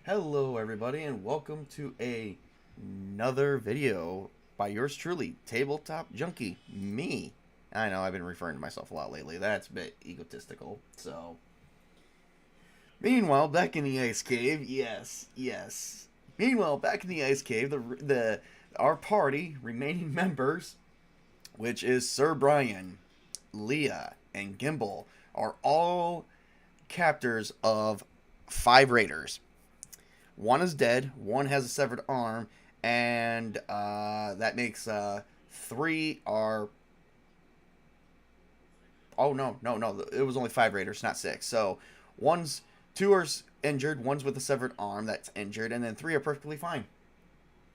Hello everybody and welcome to another video by yours truly, Tabletop Junkie, me. I know I've been referring to myself a lot lately. That's a bit egotistical. So, meanwhile, back in the ice cave, yes. Meanwhile, back in the ice cave, the our party remaining members, which is Sir Brian, Lia, and Gimble, are all captors of 5 raiders. One is dead, one has a severed arm, and that makes 3 are. Oh no! It was only 5 raiders, not 6. So one's 2 are injured, one's with a severed arm that's injured, and then 3 are perfectly fine.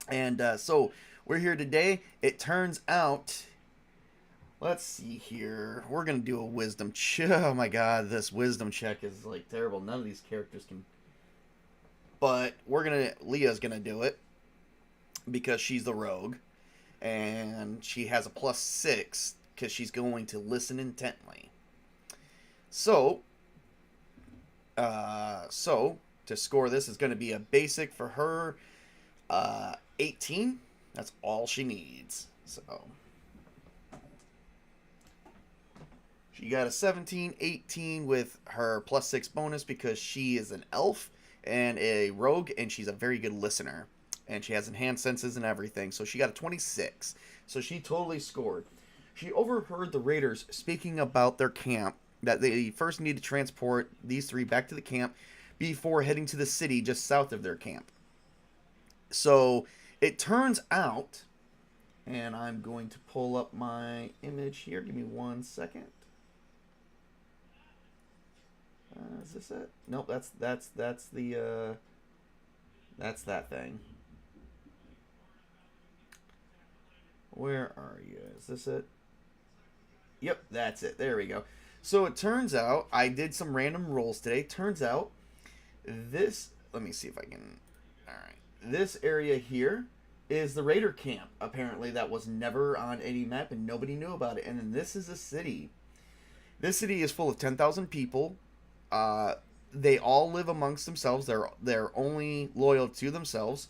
And so we're here today. It turns out. Let's see here. We're gonna do a wisdom check. Oh my god, this wisdom check is like terrible. None of these characters can. But Leah's gonna do it because she's the rogue, and she has a +6 because she's going to listen intently. So, to score this is going to be a basic for her, 18. That's all she needs. So she got a 17, 18 with her +6 bonus because she is an elf and a rogue, and she's a very good listener. And she has enhanced senses and everything. So she got a 26. So she totally scored. She overheard the raiders speaking about their camp, that they first need to transport these 3 back to the camp before heading to the city just south of their camp. So it turns out, and I'm going to pull up my image here. Give me 1 second. Is this it? Nope, that's the that's that thing. Where are you? Is this it? Yep, that's it. There we go. So it turns out I did some random rolls today. Turns out this. Let me see if I can. All right, this area here is the Raider camp. Apparently, that was never on any map and nobody knew about it. And then this is a city. This city is full of 10,000 people. They all live amongst themselves. They're only loyal to themselves,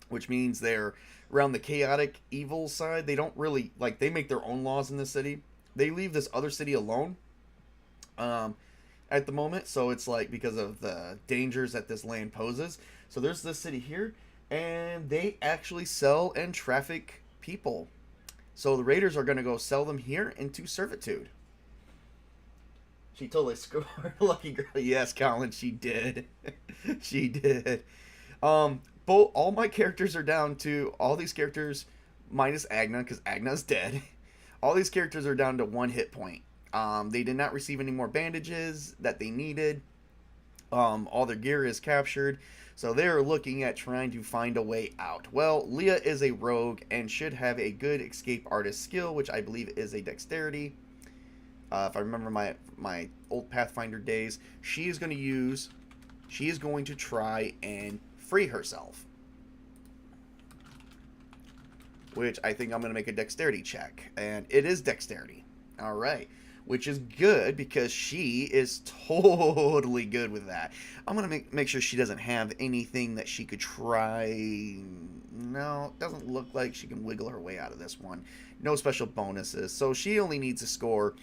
which means they're around the chaotic evil side. They don't really like. They make their own laws in the city. They leave this other city alone. At the moment, so it's like because of the dangers that this land poses. So there's this city here, and they actually sell and traffic people. So the raiders are going to go sell them here into servitude. She totally scored. Lucky girl. Yes, Colin, she did. She did. All my characters are down to all these characters minus Agna because Agna's dead. All these characters are down to 1 hit point. They did not receive any more bandages that they needed. All their gear is captured, so they're looking at trying to find a way out. Well, Leah is a rogue and should have a good escape artist skill, which I believe is a dexterity. If I remember my old Pathfinder days, she is going to try and free herself. Which I think I'm going to make a dexterity check. And it is dexterity. Alright. Which is good because she is totally good with that. I'm going to make sure she doesn't have anything that she could try. No, it doesn't look like she can wiggle her way out of this one. No special bonuses. So she only needs to score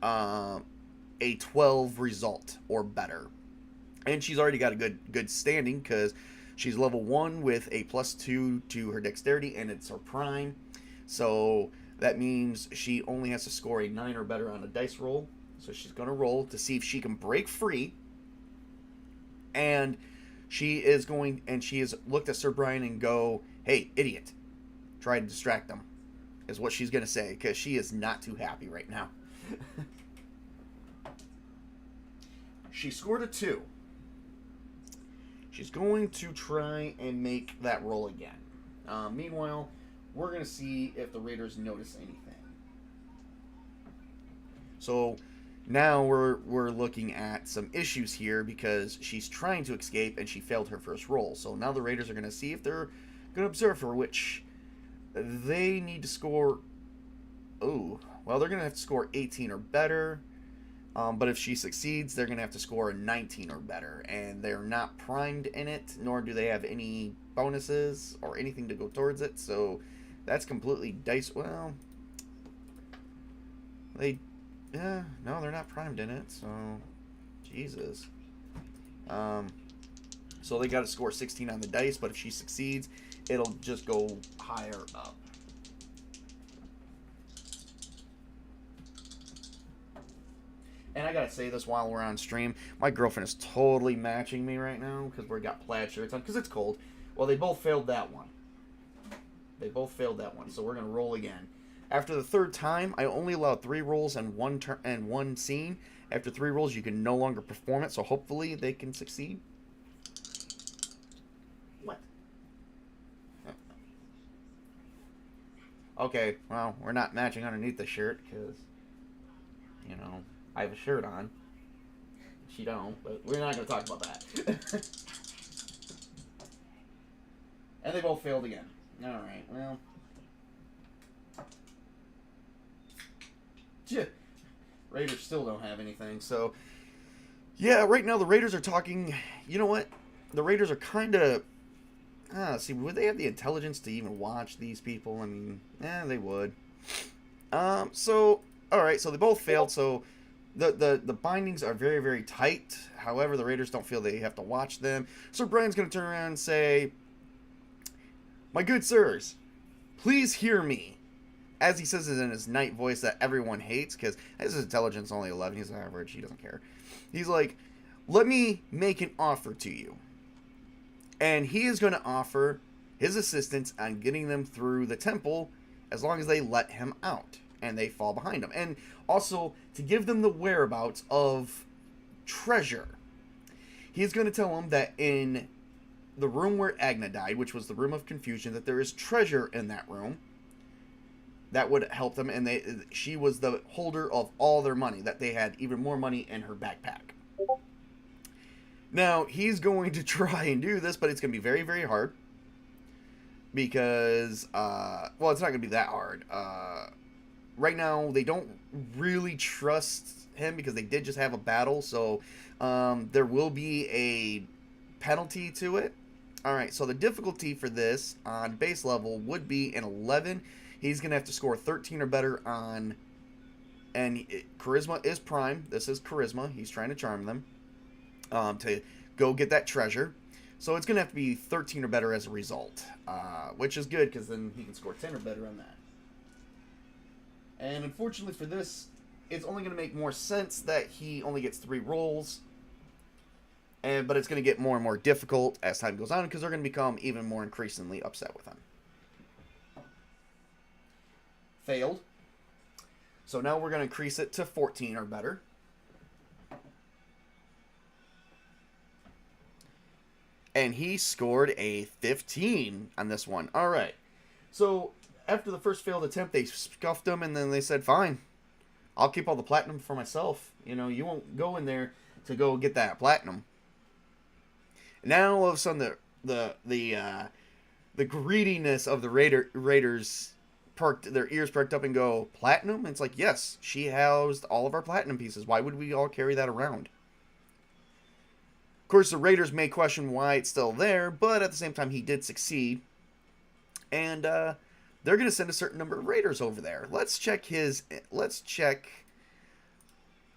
a 12 result or better. And she's already got a good standing because she's level 1 with a +2 to her dexterity, and it's her prime. So that means she only has to score a 9 or better on a dice roll. So she's going to roll to see if she can break free. And she has looked at Sir Brian and go, "Hey, idiot, try to distract them," is what she's going to say, because she is not too happy right now. She scored a 2. She's going to try and make that roll again. Meanwhile, we're going to see if the raiders notice anything. So now we're looking at some issues here because she's trying to escape and she failed her first roll. So now the raiders are going to see if they're going to observe her, which they need to score. Oh, well, they're going to have to score 18 or better. But if she succeeds, they're going to have to score a 19 or better. And they're not primed in it, nor do they have any bonuses or anything to go towards it. So that's completely dice. Well, yeah, no, they're not primed in it. So, Jesus. So they got to score 16 on the dice, but if she succeeds, it'll just go higher up. And I gotta say this while we're on stream, my girlfriend is totally matching me right now because we got plaid shirts on because it's cold. Well, they both failed that one. So we're gonna roll again. After the third time, I only allow 3 rolls and one scene. After 3 rolls, you can no longer perform it. So hopefully they can succeed. What? Okay, well, we're not matching underneath the shirt because, you know, I have a shirt on. She don't, but we're not going to talk about that. And they both failed again. Alright, well. Raiders still don't have anything, so. Yeah, right now the Raiders are talking. You know what? The Raiders are kind of. See, would they have the intelligence to even watch these people? I mean, they would. So, alright, so they both failed, so. The bindings are very, very tight. However, the Raiders don't feel they have to watch them. So Brian's going to turn around and say, "My good sirs, please hear me." As he says it in his knight voice that everyone hates, because his intelligence is only 11. He's average. He doesn't care. He's like, "Let me make an offer to you." And he is going to offer his assistance on getting them through the temple as long as they let him out. And they fall behind him. And also, to give them the whereabouts of treasure. He's going to tell them that in the room where Agna died, which was the room of confusion, that there is treasure in that room that would help them. And she was the holder of all their money, that they had even more money in her backpack. Now, he's going to try and do this, but it's going to be very, very hard. Because, well, it's not going to be that hard. Right now, they don't really trust him because they did just have a battle, so there will be a penalty to it. Alright, so the difficulty for this on base level would be an 11. He's going to have to score 13 or better on... And Charisma is prime. This is Charisma. He's trying to charm them to go get that treasure. So it's going to have to be 13 or better as a result, which is good because then he can score 10 or better on that. And unfortunately for this, it's only going to make more sense that he only gets 3 rolls. But it's going to get more and more difficult as time goes on because they're going to become even more increasingly upset with him. Failed. So now we're going to increase it to 14 or better. And he scored a 15 on this one. Alright. So after the first failed attempt, they scuffed him, and then they said, "Fine, I'll keep all the platinum for myself. You know, you won't go in there to go get that platinum." Now all of a sudden, the greediness of the Raiders their ears perked up and go, "Platinum?" And it's like, yes, she housed all of our platinum pieces. Why would we all carry that around? Of course, the Raiders may question why it's still there, but at the same time, he did succeed, and they're going to send a certain number of Raiders over there. Let's check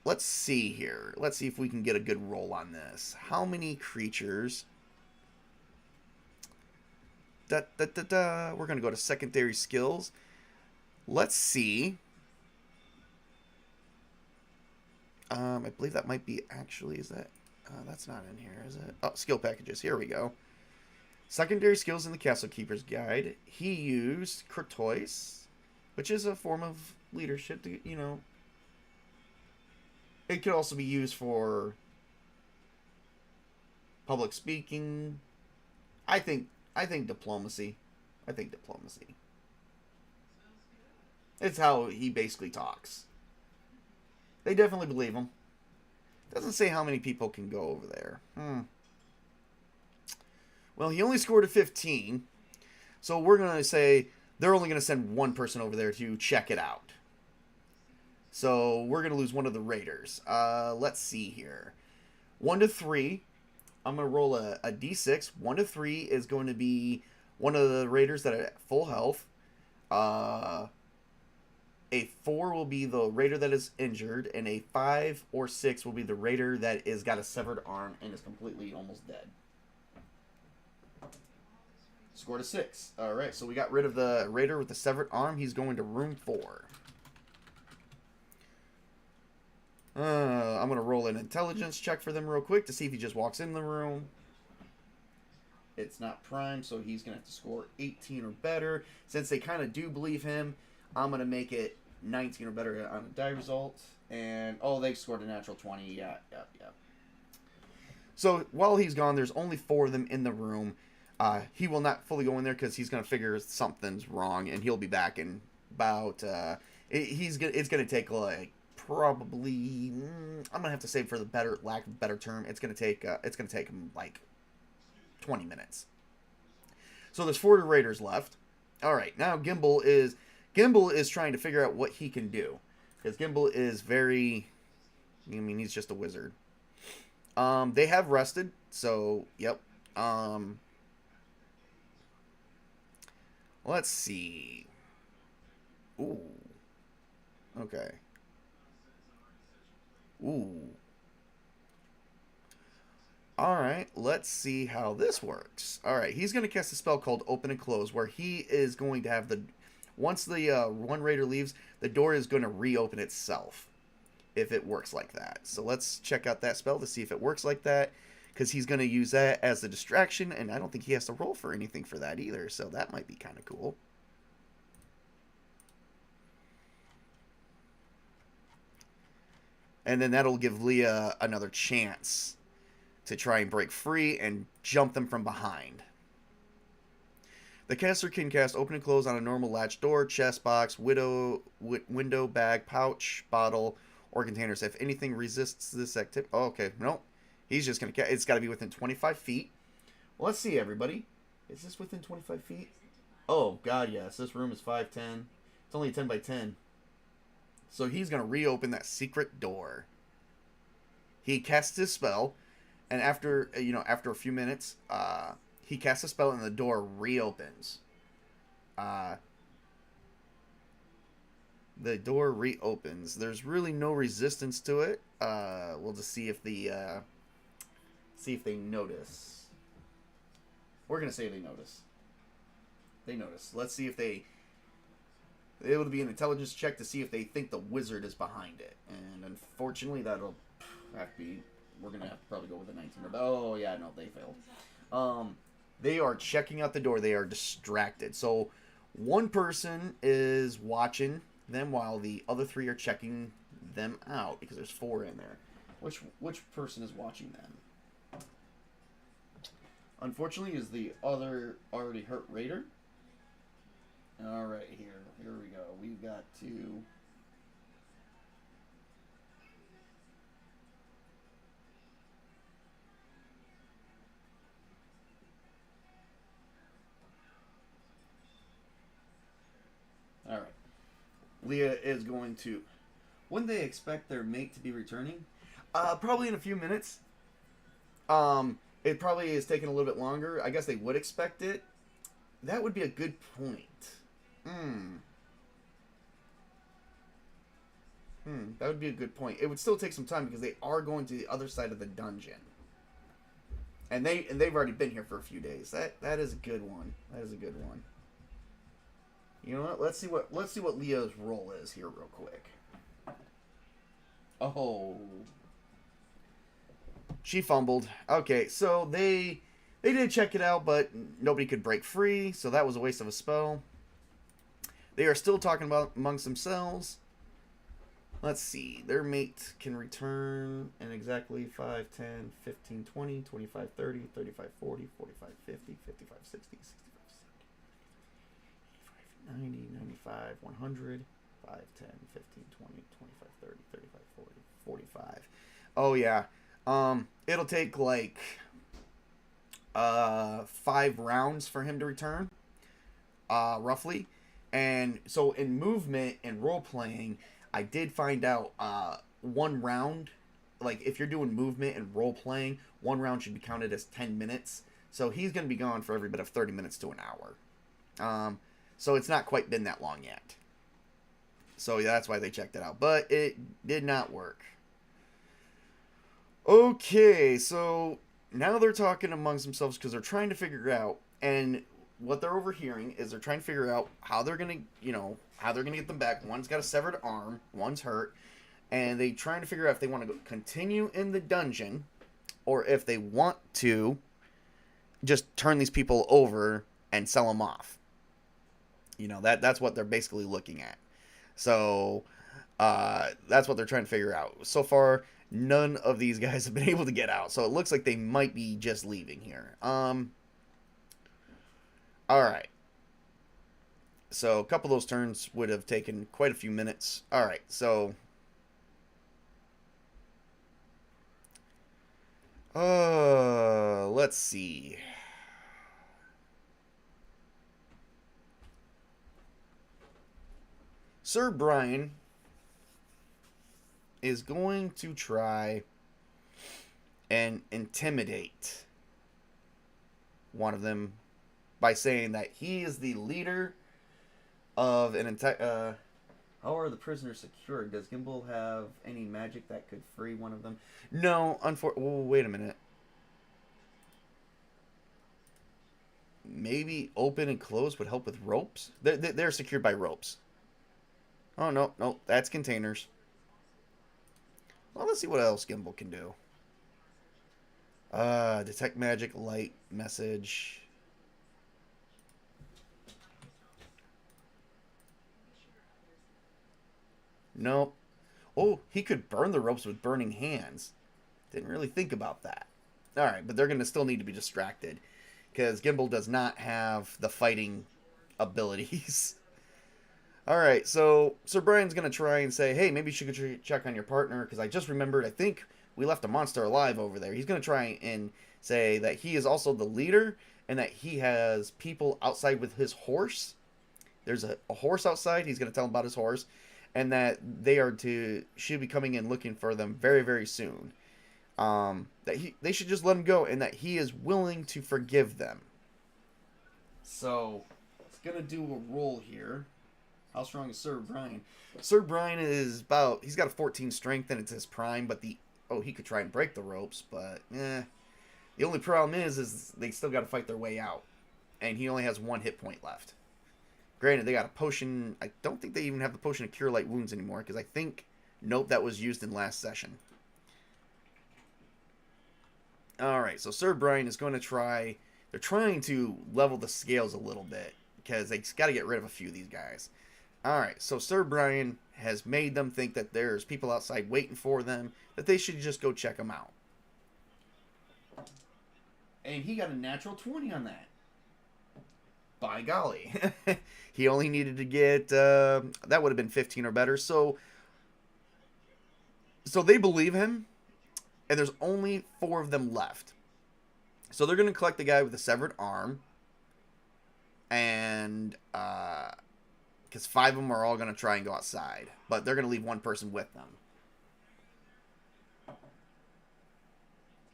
Let's see here. Let's see if we can get a good roll on this. How many creatures? We're going to go to secondary skills. Let's see. I believe that might be actually, is that? That's not in here, is it? Oh, skill packages. Here we go. Secondary skills in the Castle Keeper's Guide. He used Courtois, which is a form of leadership. You know, it could also be used for public speaking. I think diplomacy. I think diplomacy. It's how he basically talks. They definitely believe him. Doesn't say how many people can go over there. Well, he only scored a 15. So we're going to say they're only going to send one person over there to check it out. So we're going to lose one of the raiders. Let's see here. 1 to 3. I'm going to roll a d6. 1 to 3 is going to be one of the raiders that are at full health. A 4 will be the raider that is injured, and a 5 or 6 will be the raider that is got a severed arm and is completely almost dead. Scored a 6. Alright, so we got rid of the raider with the severed arm. He's going to room 4. I'm going to roll an intelligence check for them real quick to see if he just walks in the room. It's not prime, so he's going to have to score 18 or better. Since they kind of do believe him, I'm going to make it 19 or better on a die result. And, oh, they scored a natural 20. Yeah. So, while he's gone, there's only 4 of them in the room. He will not fully go in there because he's going to figure something's wrong, and he'll be back in about, it's going to take, like, probably, I'm going to have to say for the lack of a better term, it's going to take him, like, 20 minutes. So, there's 4 raiders left. Alright, now Gimble is trying to figure out what he can do. Because Gimble is he's just a wizard. They have rested, so, yep. Let's see. Ooh. Okay. Ooh. Alright, let's see how this works. Alright, he's going to cast a spell called Open and Close, where he is going to have once the one raider leaves, the door is going to reopen itself, if it works like that. So let's check out that spell to see if it works like that, because he's going to use that as a distraction, and I don't think he has to roll for anything for that either, so that might be kind of cool. And then that'll give Lia another chance to try and break free and jump them from behind. The caster can cast Open and Close on a normal latch door, chest box, window, bag, pouch, bottle, or containers. If anything resists this activity... Oh, okay, no. He's just going to... It's got to be within 25 feet. Well, let's see, everybody. Is this within 25 feet? Oh, God, yes. This room is 5'10". It's only 10 by 10. So he's going to reopen that secret door. He casts his spell, and after a few minutes, he casts a spell and the door reopens. The door reopens. There's really no resistance to it. We'll just see if they notice. We're gonna say they notice. They notice. Let's see if they. It would be an intelligence check to see if they think the wizard is behind it, and unfortunately, that'll have to be. We're gonna have to probably go with a 19. Oh yeah, no, they failed. They are checking out the door. They are distracted. So one person is watching them while the other 3 are checking them out, because there's 4 in there. Which person is watching them? Unfortunately, is the other already hurt raider. All right, here we go. We've got to. All right. Lia is going to. When they expect their mate to be returning? Probably in a few minutes. It probably is taking a little bit longer. I guess they would expect it. That would be a good point. That would be a good point. It would still take some time because they are going to the other side of the dungeon. And they've already been here for a few days. That is a good one. That is a good one. You know what? Let's see what Lia's role is here real quick. Oh. She fumbled. Okay, so they did check it out, but nobody could break free, so that was a waste of a spell. They are still talking about amongst themselves. Let's see. Their mate can return in exactly 5, 10, 15, 20, 25, 30, 35, 40, 45, 50, 55, 60, 65, 70, 90, 95, 100, 5, 10, 15, 20, 25, 30, 35, 40, 45. Oh, yeah. It'll take, like, 5 rounds for him to return, roughly. And so in movement and role-playing, I did find out one round, like if you're doing movement and role playing, one round should be counted as 10 minutes. So he's going to be gone for every bit of 30 minutes to an hour. So it's not quite been that long yet. So yeah, that's why they checked it out. But it did not work. Okay, so now they're talking amongst themselves because they're trying to figure out, and what they're overhearing is they're trying to figure out how they're gonna, how they're gonna get them back. One's got a severed arm, one's hurt, and they trying to figure out if they want to continue in the dungeon, or if they want to just turn these people over and sell them off. That's what they're basically looking at. So that's what they're trying to figure out. So far, none of these guys have been able to get out, so it looks like they might be just leaving here. Alright. So a couple of those turns would have taken quite a few minutes. Alright, so let's see. Sir Brian is going to try and intimidate one of them by saying that he is the leader of an entire... how are the prisoners secured? Does Gimble have any magic that could free one of them? No, wait a minute. Maybe open and close would help with ropes? They're secured by ropes. Oh, no, that's containers. Well, let's see what else Gimble can do. Detect magic, light, message. Nope. Oh, he could burn the ropes with burning hands. Didn't really think about that. Alright, but they're going to still need to be distracted, because Gimble does not have the fighting abilities. Alright, so Sir Brian's going to try and say, hey, maybe you should check on your partner, because I just remembered, I think we left a monster alive over there. He's going to try and say that he is also the leader, and that he has people outside with his horse. There's a horse outside. He's going to tell them about his horse, and that they should be coming in looking for them very, very soon. They should just let him go, and that he is willing to forgive them. So, it's going to do a roll here. How strong is Sir Brian? Sir Brian is he's got a 14 strength, and it's his prime, but he could try and break the ropes, but, The only problem is they still got to fight their way out. And he only has 1 hit point left. Granted, they got a potion. I don't think they even have the potion to cure light wounds anymore, because I think, nope, that was used in last session. Alright, so Sir Brian is going to try... They're trying to level the scales a little bit, because they got to get rid of a few of these guys. Alright, so Sir Brian has made them think that there's people outside waiting for them, that they should just go check them out. And he got a natural 20 on that. By golly. He only needed to get... that would have been 15 or better. So they believe him. And there's only 4 of them left. So they're going to collect the guy with the severed arm. And... because 5 of them are all going to try and go outside. But they're going to leave 1 person with them.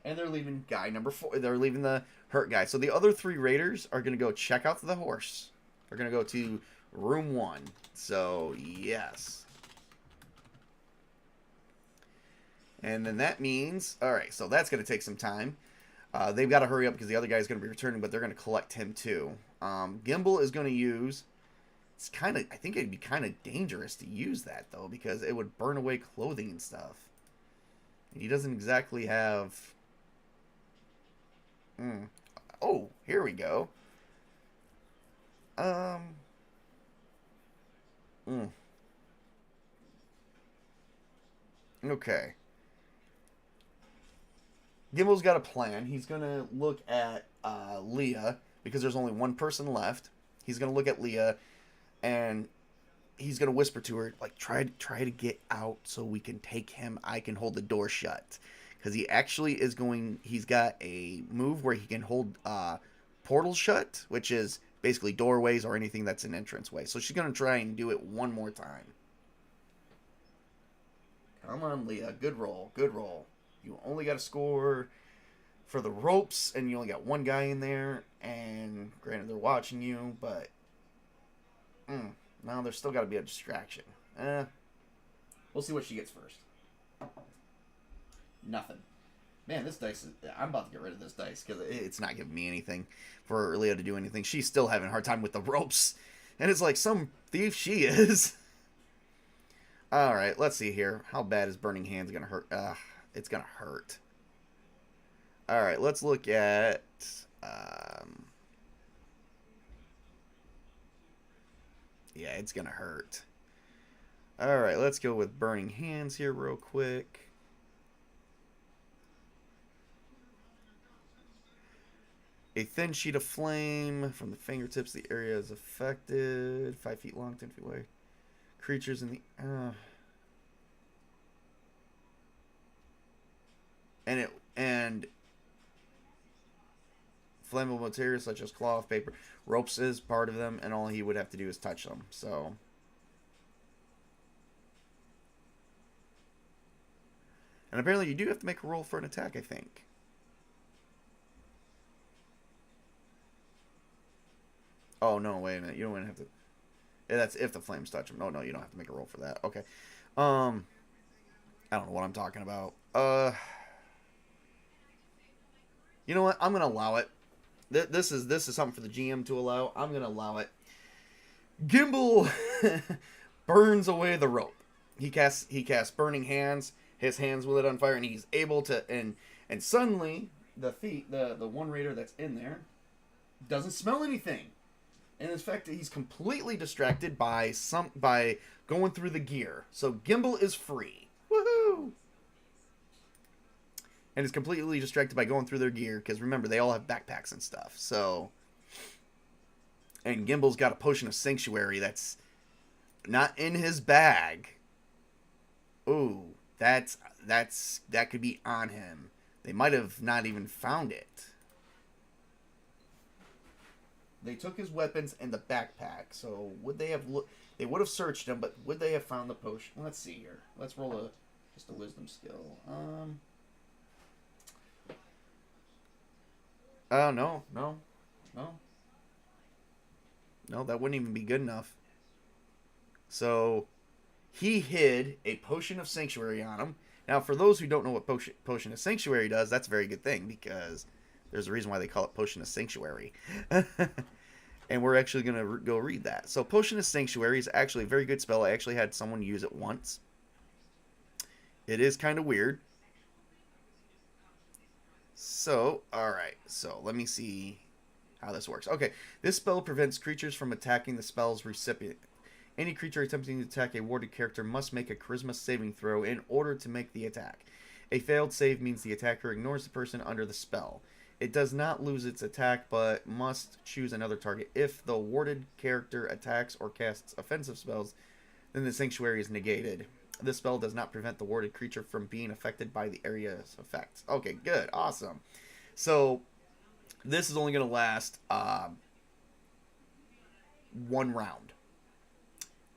And they're leaving guy number 4. They're leaving the hurt guy. So the other 3 raiders are going to go check out the horse. They're going to go to room 1. So, yes. And then that means... Alright, so that's going to take some time. They've got to hurry up because the other guy's going to be returning, but they're going to collect him too. Gimble is going to use... I think it'd be kind of dangerous to use that, though, because it would burn away clothing and stuff. And he doesn't exactly have... Oh, here we go. Okay. Gimble's got a plan. He's going to look at Lia, because there's only 1 person left. He's going to look at Lia, and he's going to whisper to her, like, try to get out so we can take him. I can hold the door shut. Because he actually is he's got a move where he can hold portals shut, which is basically doorways or anything that's an entranceway. So she's going to try and do it 1 more time. Come on, Lia. Good roll. Good roll. You only got to score for the ropes, and you only got one guy in there. And granted, they're watching you, but now there's still got to be a distraction. We'll see what she gets first. Nothing. Man, this dice is... I'm about to get rid of this dice because it's not giving me anything for Lia to do anything. She's still having a hard time with the ropes. And it's like some thief she is. Alright, let's see here. How bad is Burning Hands going to hurt? It's going to hurt. Alright, let's look at... yeah, it's going to hurt. Alright, let's go with Burning Hands here real quick. A thin sheet of flame from the fingertips. The area is affected. 5 feet long, 10 feet wide. Creatures in the... And flammable materials such as cloth, paper, ropes is part of them, and all he would have to do is touch them. So... And apparently you do have to make a roll for an attack, I think. Oh, no, wait a minute. You don't have to... Yeah, that's if the flames touch him. No, you don't have to make a roll for that. Okay. I don't know what I'm talking about. You know what? I'm going to allow it. This is something for the GM to allow. I'm going to allow it. Gimble burns away the rope. He casts Burning Hands. His hands will lit on fire, and he's able to... And suddenly, the one raider that's in there doesn't smell anything. And in fact, he's completely distracted by going through the gear. So Gimble is free. Woohoo! And is completely distracted by going through their gear, because remember, they all have backpacks and stuff. So, and Gimble's got a potion of sanctuary that's not in his bag. Ooh, that could be on him. They might have not even found it. They took his weapons and the backpack. So would they have they would have searched him, but would they have found the potion? Let's see here. Let's roll just a wisdom skill. No, that wouldn't even be good enough. So he hid a potion of sanctuary on him. Now, for those who don't know what potion of sanctuary does, that's a very good thing, because there's a reason why they call it Potion of Sanctuary. And we're actually going to go read that. So Potion of Sanctuary is actually a very good spell. I actually had someone use it once. It is kind of weird. So, alright. So, let me see how this works. Okay, this spell prevents creatures from attacking the spell's recipient. Any creature attempting to attack a warded character must make a charisma saving throw in order to make the attack. A failed save means the attacker ignores the person under the spell. It does not lose its attack, but must choose another target. If the warded character attacks or casts offensive spells, then the sanctuary is negated. This spell does not prevent the warded creature from being affected by the area's effects. Okay, good. Awesome. So, this is only going to last one round.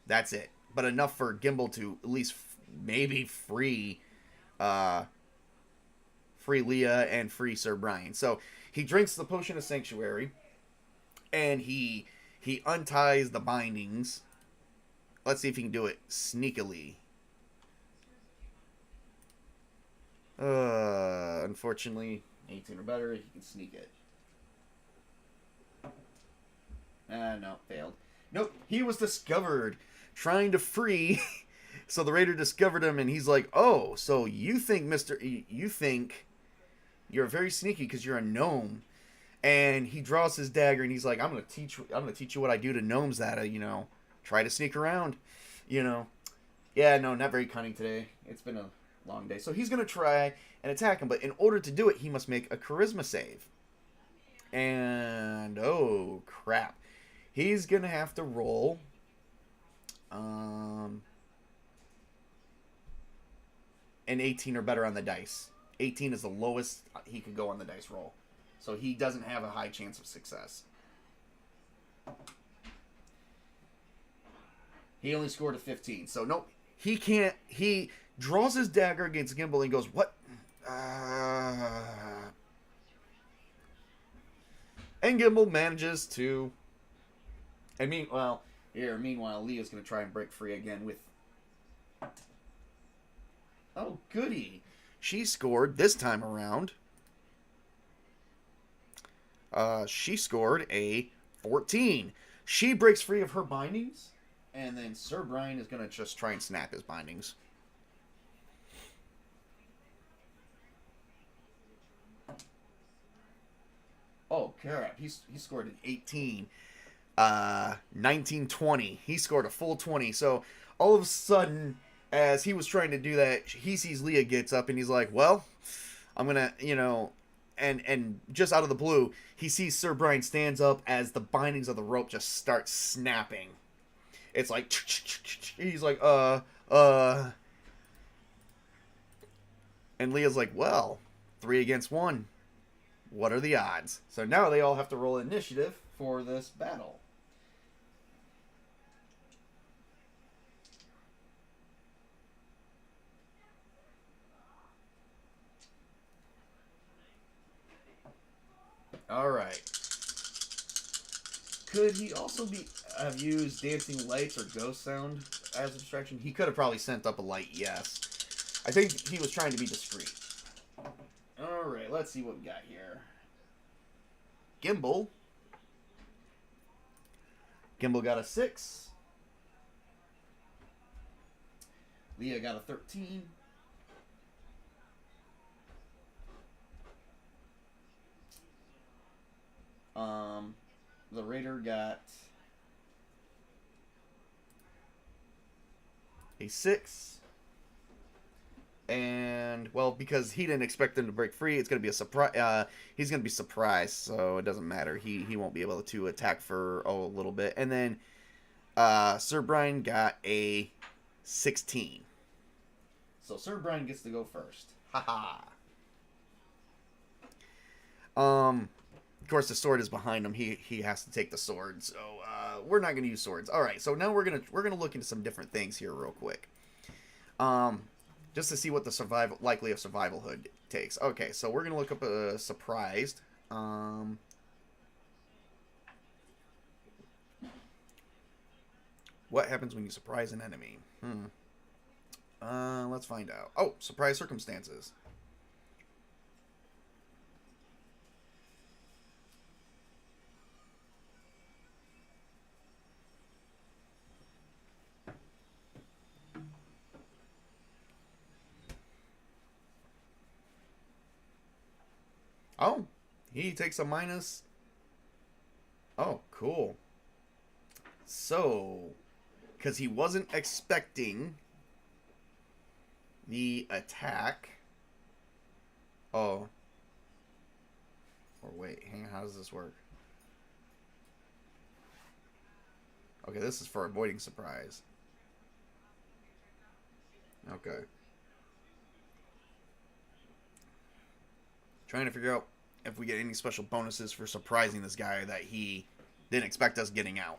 That's it. But enough for Gimble to at least maybe free Lia and free Sir Brian. So he drinks the Potion of Sanctuary, and he unties the bindings. Let's see if he can do it sneakily. Unfortunately, 18 or better, he can sneak it. No, failed. Nope, he was discovered trying to free. So the raider discovered him, and he's like, "Oh, so you think, you think you're very sneaky because you're a gnome?" And he draws his dagger, and he's like, I'm gonna teach you what I do to gnomes that try to sneak around, Yeah, no, not very cunning today. It's been a long day. So he's gonna try and attack him, but in order to do it, he must make a charisma save. And oh crap, he's gonna have to roll. An 18 or better on the dice. 18 is the lowest he could go on the dice roll. So he doesn't have a high chance of success. He only scored a 15. So nope, he can't. draws his dagger against Gimble and goes, "What?" Uh... And Gimble manages to. And meanwhile, Lia's going to try and break free again with. Oh, goody. She scored this time around. She scored a 14. She breaks free of her bindings. And then Sir Brian is going to just try and snap his bindings. Oh, crap. He scored an 18. 19, 20. He scored a full 20. So, all of a sudden, as he was trying to do that, he sees Lia gets up and he's like, well, I'm going to, and just out of the blue, he sees Sir Brian stands up as the bindings of the rope just start snapping. It's like, he's like, and Lia's like, well, 3 against 1. What are the odds? So now they all have to roll initiative for this battle. All right. Could he also have used dancing lights or ghost sound as a distraction? He could have probably sent up a light, yes. I think he was trying to be discreet. All right, let's see what we got here. Gimble. Gimble got a 6. Lia got a 13. The Raider got a 6. And, well, because he didn't expect them to break free, it's going to be a surprise. He's going to be surprised, so it doesn't matter. He won't be able to attack for a little bit. And then Sir Brian got a 16. So Sir Brian gets to go first. Haha. Of course, the sword is behind him. He has to take the sword, so we're not going to use swords. All right, so now we're gonna look into some different things here real quick. Just to see what the likely of survivalhood takes. Okay, so we're gonna look up a surprised. What happens when you surprise an enemy? Let's find out. Oh, surprise circumstances. Oh, he takes a minus. Oh, cool. So, because he wasn't expecting the attack. Oh. Or wait, hang on, how does this work? Okay, this is for avoiding surprise. Okay. Trying to figure out if we get any special bonuses for surprising this guy that he didn't expect us getting out.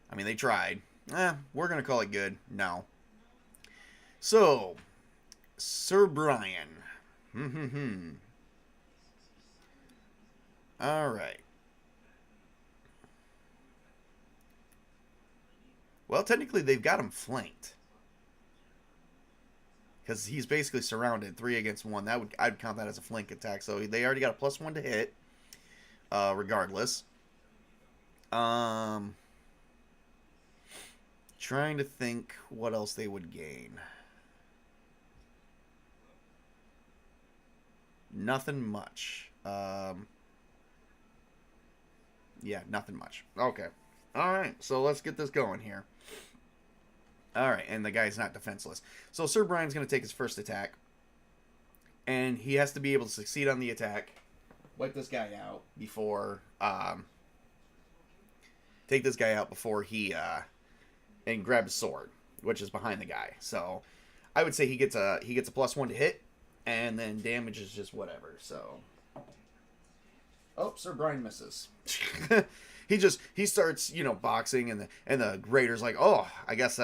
I mean, they tried. We're going to call it good. No. So, Sir Brian. Alright. Well, technically, they've got him flanked. Because he's basically surrounded, 3 against 1. I'd count that as a flank attack. So they already got a +1 to hit, regardless. Trying to think what else they would gain. Nothing much. Yeah, nothing much. Okay. All right. So let's get this going here. All right, and the guy's not defenseless. So Sir Brian's going to take his first attack. And he has to be able to succeed on the attack. Wipe this guy out before... take this guy out before he... and grab his sword, which is behind the guy. So I would say he gets a +1 to hit. And then damage is just whatever, so... Oh, Sir Brian misses. He starts, boxing, and the Raider's like, oh, I guess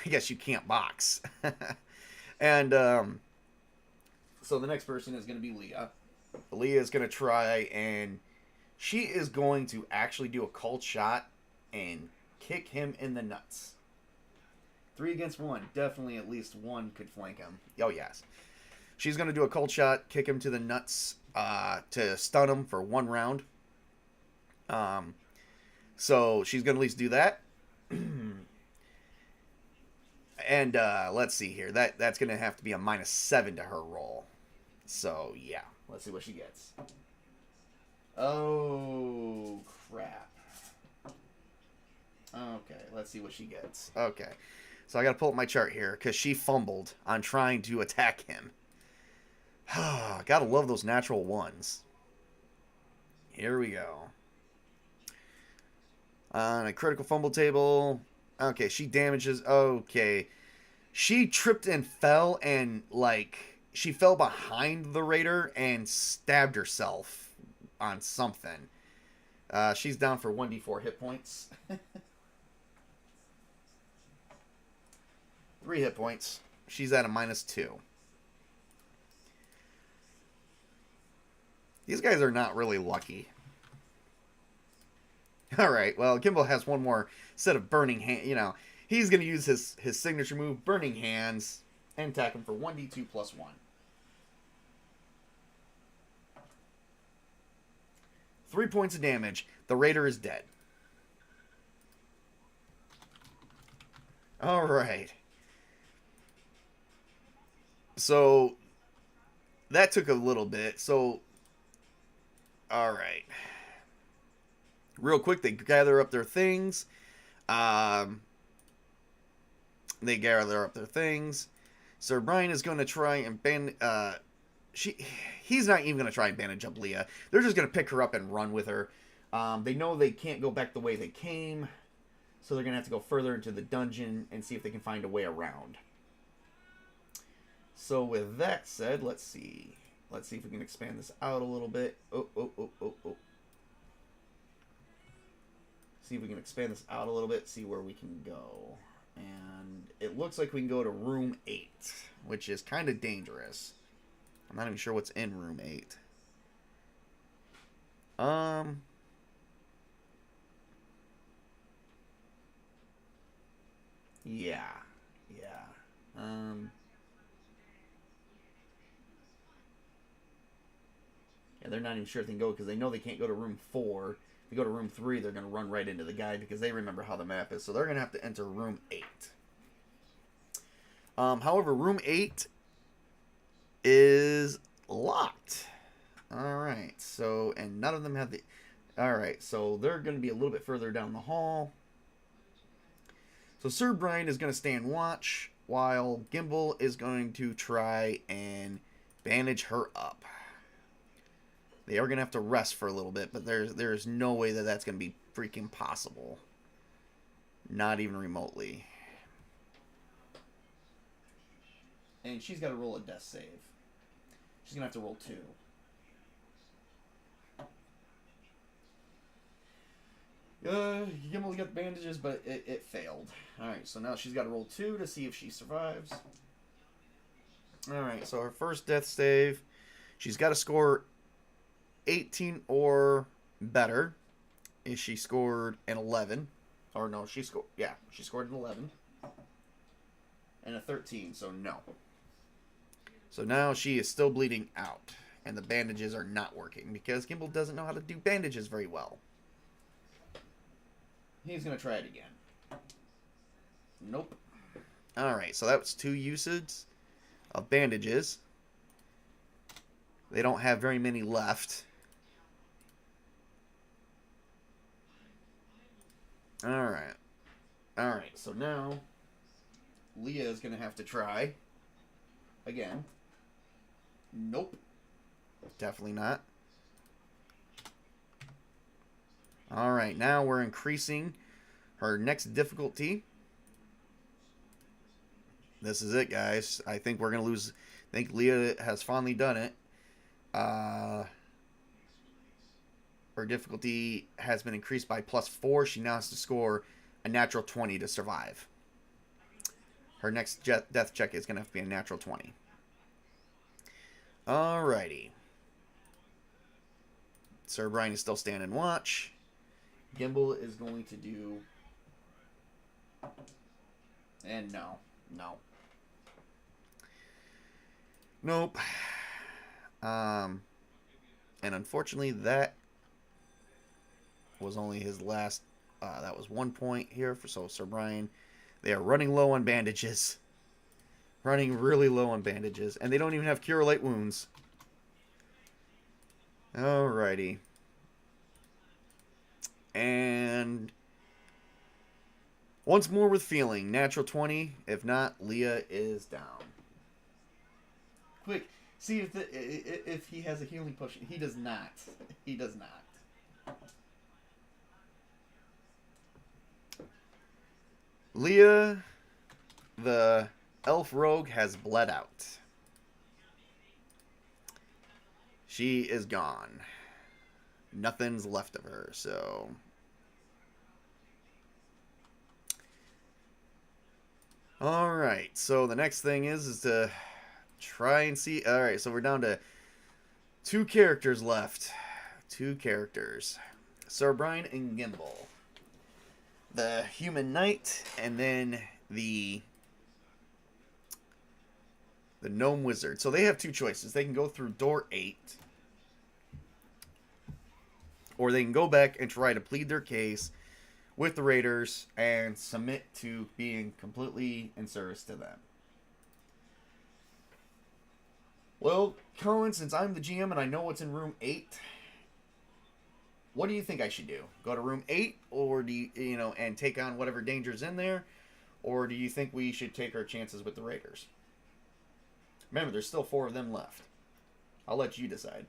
I guess you can't box. And so the next person is going to be Lia. Lia is going to try, and she is going to actually do a cold shot and kick him in the nuts. 3 against 1. Definitely at least one could flank him. Oh, yes. She's going to do a cold shot, kick him to the nuts to stun him for 1 round. So she's going to at least do that. And let's see here. That's going to have to be a -7 to her roll. So, yeah. Let's see what she gets. Oh, crap. Okay, let's see what she gets. Okay. So I got to pull up my chart here because she fumbled on trying to attack him. Gotta love those natural ones. Here we go. On a critical fumble table. Okay, she damages. Okay. She tripped and fell and, like, she fell behind the raider and stabbed herself on something. She's down for 1d4 hit points. 3 hit points. She's at a -2. These guys are not really lucky. Alright, well, Gimble has one more set of burning hand. You know, he's going to use his signature move, Burning Hands, and attack him for 1d2 plus 1. 3 points of damage. The raider is dead. Alright. So, that took a little bit. So, alright. Real quick, they gather up their things. Sir Brian is going to try and he's not even going to try and bandage up Lia. They're just going to pick her up and run with her. They know they can't go back the way they came, so they're going to have to go further into the dungeon and see if they can find a way around. So with that said, let's see. Let's see if we can expand this out a little bit. Oh. See if we can expand this out a little bit, see where we can go. And it looks like we can go to room 8, which is kind of dangerous. I'm not even sure what's in room 8. Yeah. Yeah, they're not even sure if they can go because they know they can't go to room 4. If they go to room 3, they're going to run right into the guy because they remember how the map is. So they're going to have to enter room 8. However, room 8 is locked. Alright, so, and none of them have the... Alright, so they're going to be a little bit further down the hall. So Sir Brian is going to stand watch while Gimble is going to try and bandage her up. They are going to have to rest for a little bit, but there's no way that that's going to be freaking possible. Not even remotely. And she's got to roll a death save. She's going to have to roll 2. Gimble's got the bandages, but it failed. Alright, so now she's got to roll 2 to see if she survives. Alright, so her first death save, she's got to score 18 or better. Is she scored an 11? Or no, she scored an 11. And a 13, so no. So now she is still bleeding out. And the bandages are not working because Gimble doesn't know how to do bandages very well. He's going to try it again. Nope. Alright, so that was 2 uses of bandages. They don't have very many left. Alright. Alright, so now Lia is going to have to try again. Nope. Definitely not. Alright, now we're increasing her next difficulty. This is it, guys. I think we're going to lose. I think Lia has finally done it. Her difficulty has been increased by +4. She now has to score a natural 20 to survive. her next death check is going to have to be a natural 20. Alrighty. Sir Brian is still standing watch. Gimble is going to do... And no. Nope. And unfortunately, that was only his last... that was 1 point here for Sir Brian. They are running low on bandages. Running really low on bandages. And they don't even have Cure Light Wounds. Alrighty. And... once more with feeling. Natural 20. If not, Lia is down. Quick. See if he has a healing potion. He does not. He does not. Lia, the elf rogue, has bled out. She is gone. Nothing's left of her, so... Alright, so the next thing is to try and see... Alright, so we're down to 2 characters left. 2 characters. Sir Brian and Gimble. The Human Knight, and then the Gnome Wizard. So they have 2 choices. They can go through door 8, or they can go back and try to plead their case with the Raiders and submit to being completely in service to them. Well, Colin, since I'm the GM and I know what's in room 8, what do you think I should do? Go to room 8, or do you know, and take on whatever danger's in there, or do you think we should take our chances with the Raiders? Remember, there's still 4 of them left. I'll let you decide.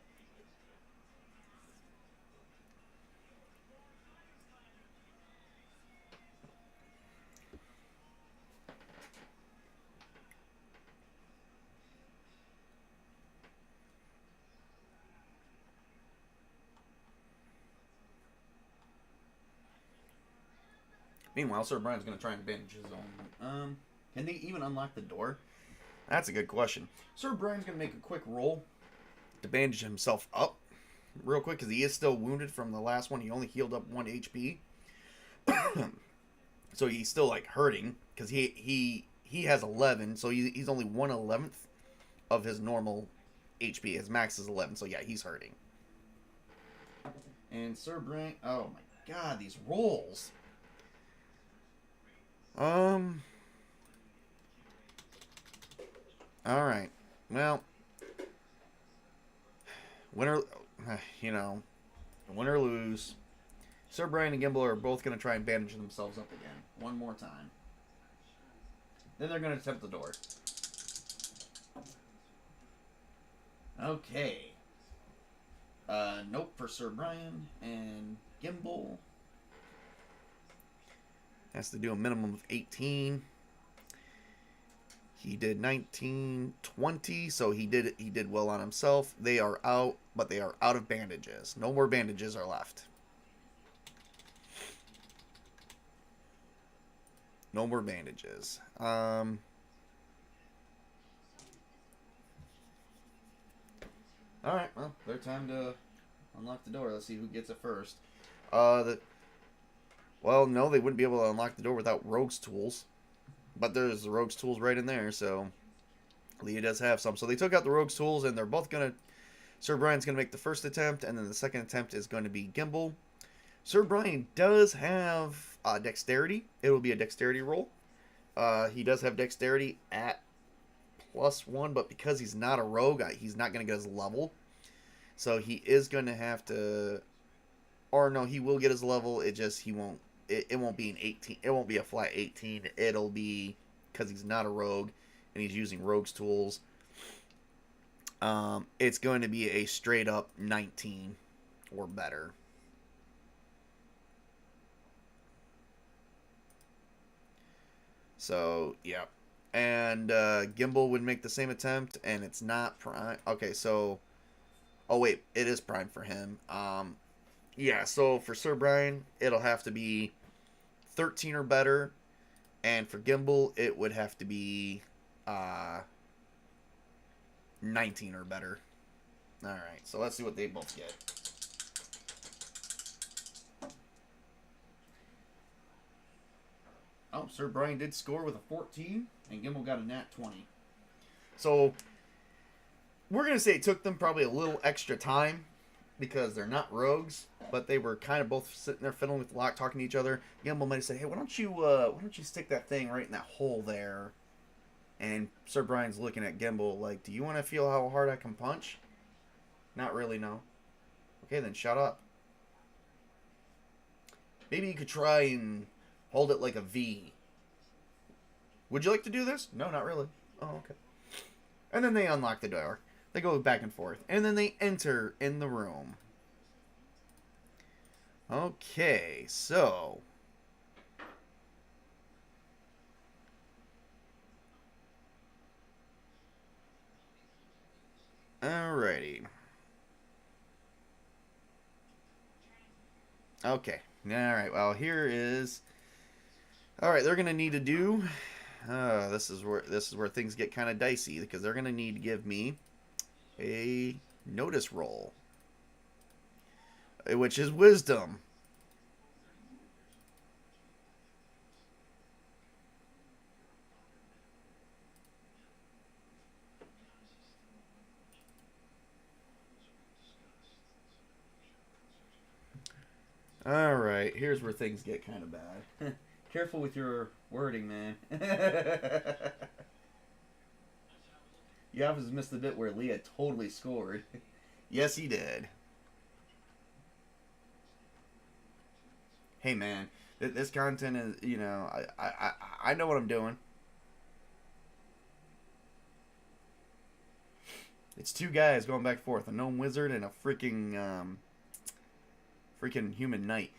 Meanwhile, Sir Brian's going to try and bandage his own. Can they even unlock the door? That's a good question. Sir Brian's going to make a quick roll to bandage himself up real quick, because he is still wounded from the last one. He only healed up 1 HP. So he's still, like, hurting, because he has 11, so he's only 1/11 of his normal HP. His max is 11, so yeah, he's hurting. And Sir Brian... Oh, my God, these rolls... Alright. Well, win or, win or lose, Sir Brian and Gimble are both going to try and bandage themselves up again. One more time. Then they're going to attempt the door. Okay. Nope for Sir Brian and Gimble. Has to do a minimum of 18. He did 19, 20, so he did well on himself. They are out, but they are out of bandages. No more bandages are left. No more bandages. Alright, well, their time to unlock the door. Let's see who gets it first. Well, no, they wouldn't be able to unlock the door without Rogue's tools. But there's the Rogue's tools right in there, so Lia does have some. So they took out the Rogue's tools, and they're both going to... Sir Brian's going to make the first attempt, and then the second attempt is going to be Gimble. Sir Brian does have dexterity. It will be a dexterity roll. He does have dexterity at +1, but because he's not a rogue, he's not going to get his level. So he is going to have to... Or no, he will get his level, it just, he won't... It won't be an 18. It won't be a flat 18. It'll be, because he's not a rogue and he's using Rogue's tools, it's going to be a straight up 19 or better. So, yeah. And Gimble would make the same attempt, and it's not prime. Okay, so... Oh, wait. It is prime for him. Yeah, so for Sir Brian, it'll have to be 13 or better. And for Gimble, it would have to be 19 or better. Alright, so let's see what they both get. Oh, Sir Brian did score with a 14, and Gimble got a nat 20. So, we're going to say it took them probably a little extra time, because they're not rogues, but they were kind of both sitting there fiddling with the lock, talking to each other. Gimble might have said, hey, why don't you stick that thing right in that hole there? And Sir Brian's looking at Gimble like, do you want to feel how hard I can punch? Not really, no. Okay, then shut up. Maybe you could try and hold it like a V. Would you like to do this? No, not really. Oh, okay. And then they unlock the door. They go back and forth. And then they enter in the room. Okay, so... Alrighty. Okay. Alright, well, here is... Alright, they're going to need to do... this is where things get kind of dicey, because they're going to need to give me a notice roll, which is wisdom. Alright, here's where things get kind of bad. Careful with your wording, man. You obviously missed the bit where Lia totally scored. Yes, he did. Hey, man, this content is, you know, I know what I'm doing. It's two guys going back and forth, a gnome wizard and a freaking human knight.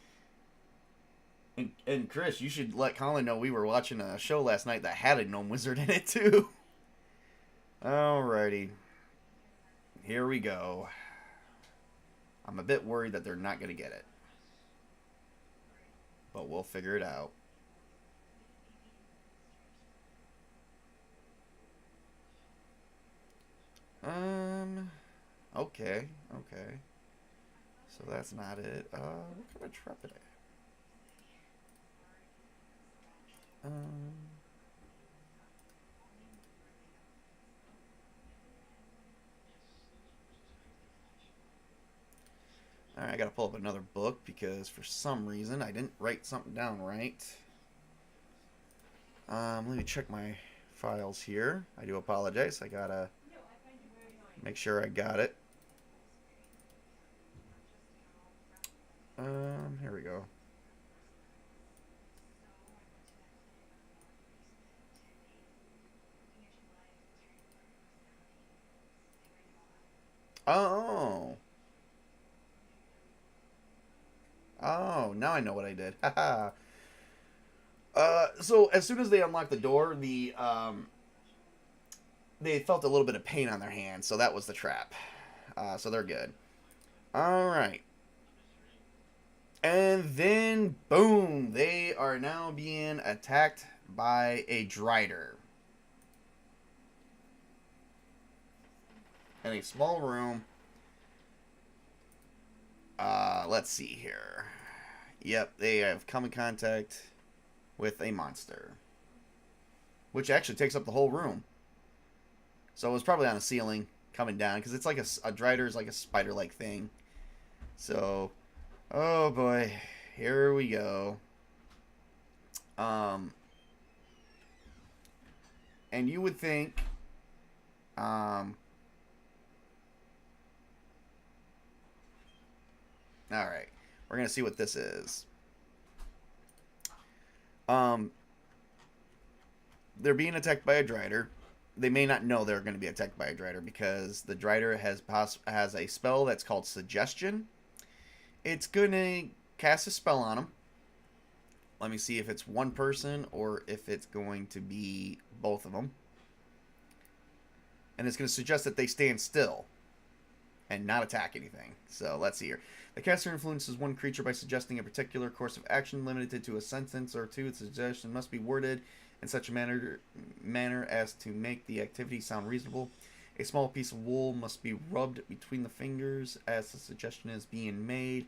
And Chris, you should let Colin know we were watching a show last night that had a gnome wizard in it too. Alrighty. Here we go. I'm a bit worried that they're not going to get it. But we'll figure it out. Okay. So that's not it. What kind of trepid? Alright, I gotta pull up another book because for some reason I didn't write something down right. Let me check my files here. I do apologize. I gotta make sure I got it. Here we go. Oh. Oh, now I know what I did. Haha. So as soon as they unlocked the door, they felt a little bit of pain on their hands, so that was the trap. So they're good. Alright. And then, boom, they are now being attacked by a Drider. In a small room. Let's see here. Yep, they have come in contact with a monster. Which actually takes up the whole room. So it was probably on the ceiling, coming down, because it's like a Drider is like a spider-like thing. So, oh boy, here we go. And you would think, alright, we're going to see what this is. They're being attacked by a Drider. They may not know they're going to be attacked by a Drider because the Drider has a spell that's called Suggestion. It's going to cast a spell on them. Let me see if it's one person or if it's going to be both of them. And it's going to suggest that they stand still. and not attack anything. So let's see here. The caster influences one creature by suggesting a particular course of action limited to a sentence or two. Its suggestion must be worded in such a manner as to make the activity sound reasonable. A small piece of wool must be rubbed between the fingers as the suggestion is being made.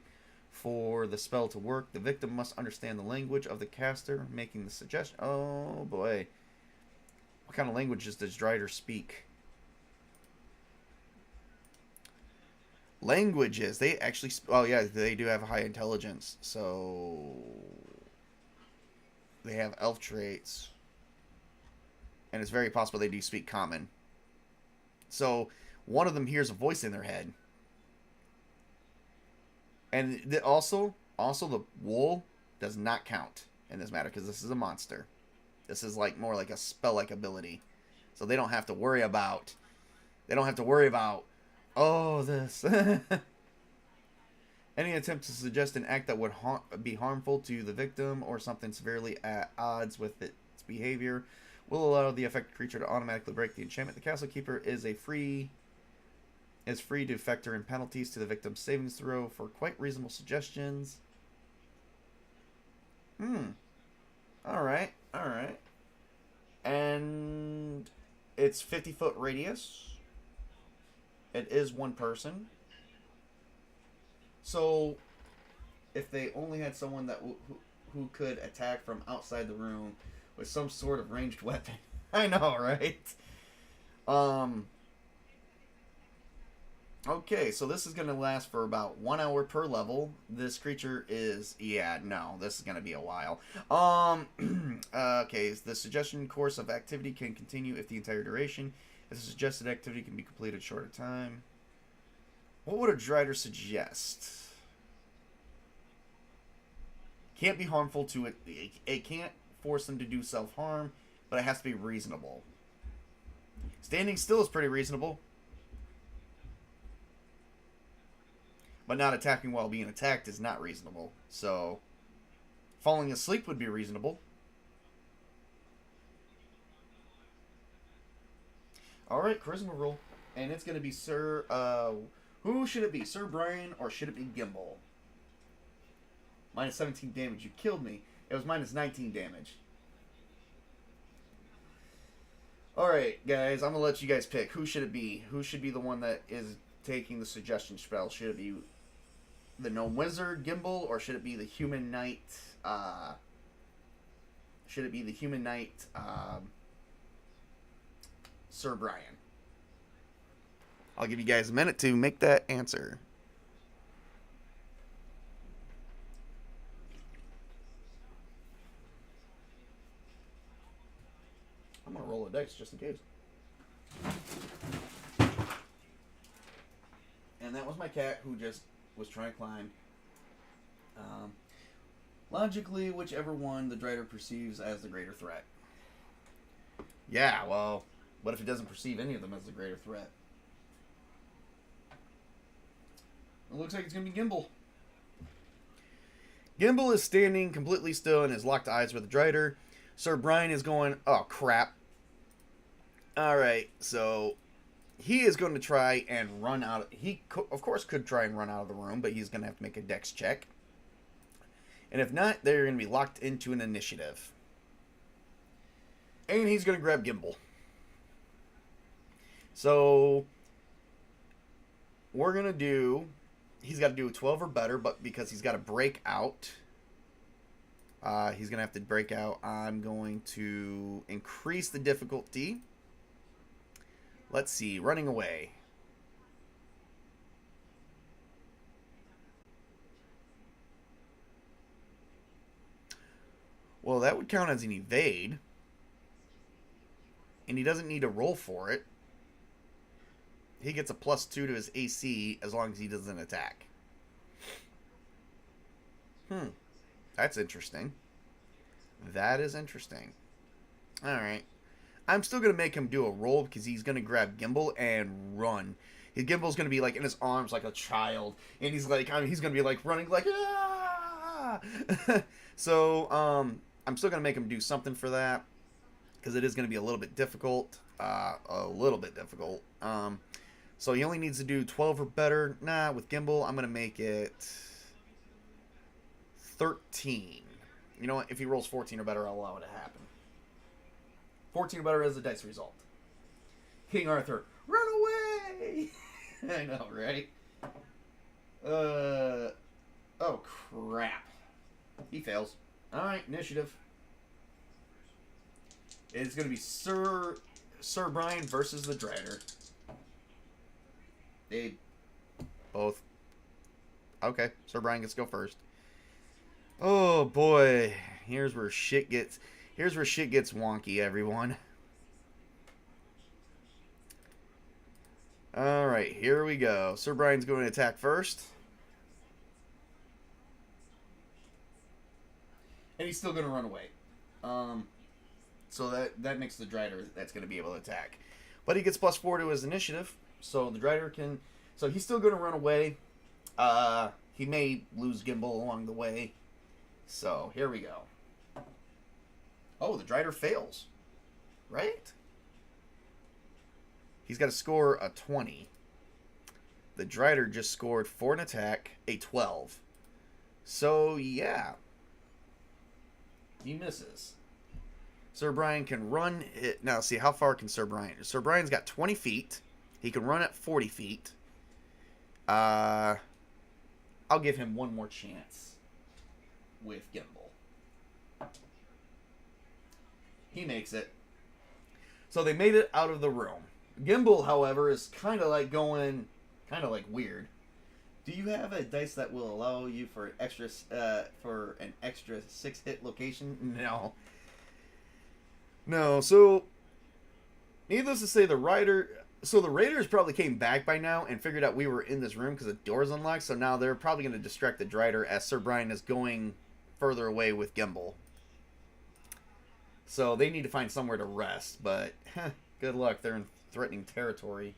For the spell to work, the victim must understand the language of the caster making the suggestion. Oh boy. What kind of languages does Drider speak? Languages. They actually... Oh yeah, they do have high intelligence. So... They have elf traits. And it's very possible they do speak common. So, one of them hears a voice in their head. And also the wool does not count in this matter because this is a monster. This is like more like a spell-like ability. So they don't have to worry about... Oh, this. Any attempt to suggest an act that would be harmful to the victim or something severely at odds with its behavior will allow the affected creature to automatically break the enchantment. The castle keeper is free to factor in penalties to the victim's savings throw for quite reasonable suggestions. Alright. And it's 50-foot radius. It is one person. So, if they only had someone that who could attack from outside the room with some sort of ranged weapon. I know, right? Okay, so this is going to last for about 1 hour per level. This creature is... Yeah, no, this is going to be a while. Okay, the suggestion course of activity can continue if the entire duration. If the suggested activity can be completed shorter time. What would a Drider suggest? Can't be harmful to it. It can't force them to do self-harm, but it has to be reasonable. Standing still is pretty reasonable. But not attacking while being attacked is not reasonable. So, falling asleep would be reasonable. Alright, charisma roll. And it's going to be Sir... who should it be? Sir Brian or should it be Gimble? Minus 17 damage. You killed me. It was minus 19 damage. Alright, guys. I'm going to let you guys pick. Who should it be? Who should be the one that is taking the suggestion spell? Should it be the Gnome Wizard, Gimble, or should it be the Human Knight, Sir Brian? I'll give you guys a minute to make that answer. I'm going to roll a dice just in case. And that was my cat who just was trying to climb. Logically, whichever one the Drider perceives as the greater threat. Yeah, well, what if it doesn't perceive any of them as the greater threat? It looks like it's going to be Gimble. Gimble is standing completely still and has locked eyes with the Drider. Sir Brian is going, oh crap. Alright, so he is going to try and run out. He, of course, could try and run out of the room, but he's going to have to make a dex check. And if not, they're going to be locked into an initiative. And he's going to grab Gimble. So, we're going to do... He's got to do a 12 or better, but because he's got to break out, he's going to have to break out. I'm going to increase the difficulty. Let's see, running away. Well, that would count as an evade. And he doesn't need to roll for it. He gets a +2 to his AC as long as he doesn't attack. That's interesting. That is interesting. Alright. I'm still going to make him do a roll because he's going to grab Gimble and run. His Gimble's going to be like in his arms like a child. And he's like, he's going to be like running like, ah! So, I'm still going to make him do something for that. Because it is going to be a little bit difficult. So he only needs to do 12 or better. Nah, with Gimble, I'm going to make it 13. You know what? If he rolls 14 or better, I'll allow it to happen. 14 or better is the dice result. King Arthur, run away! I know, right? Oh, crap. He fails. Alright, initiative. It's going to be Sir Brian versus the Drider. They both. Okay, Sir Brian gets to go first. Oh boy, here's where shit gets wonky, everyone. All right, here we go. Sir Brian's going to attack first, and he's still going to run away. So that makes the Drider that's going to be able to attack, but he gets +4 to his initiative. So the Drider can... So he's still going to run away. He may lose Gimble along the way. So here we go. Oh, the Drider fails. Right? He's got to score a 20. The Drider just scored for an attack, a 12. So, yeah. He misses. Sir Brian can run it. Now, see, how far can Sir Brian... Sir Brian's got 20 feet. He can run at 40 feet. I'll give him one more chance with Gimble. He makes it. So they made it out of the room. Gimble, however, is kind of like going, kind of like weird. Do you have a dice that will allow you for an extra 6-hit location? No. No. So, needless to say, the Raiders probably came back by now and figured out we were in this room because the door's unlocked. So now they're probably going to distract the Drider as Sir Brian is going further away with Gimble. So they need to find somewhere to rest. But good luck. They're in threatening territory.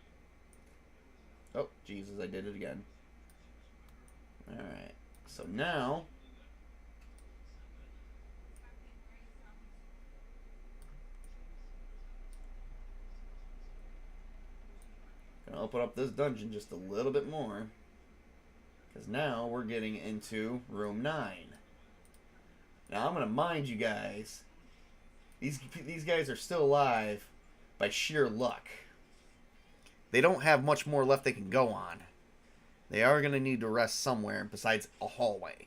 Oh, Jesus, I did it again. Alright. So now... Gonna open up this dungeon just a little bit more. Because now we're getting into room 9. Now I'm gonna mind you guys. These guys are still alive by sheer luck. They don't have much more left they can go on. They are gonna need to rest somewhere besides a hallway.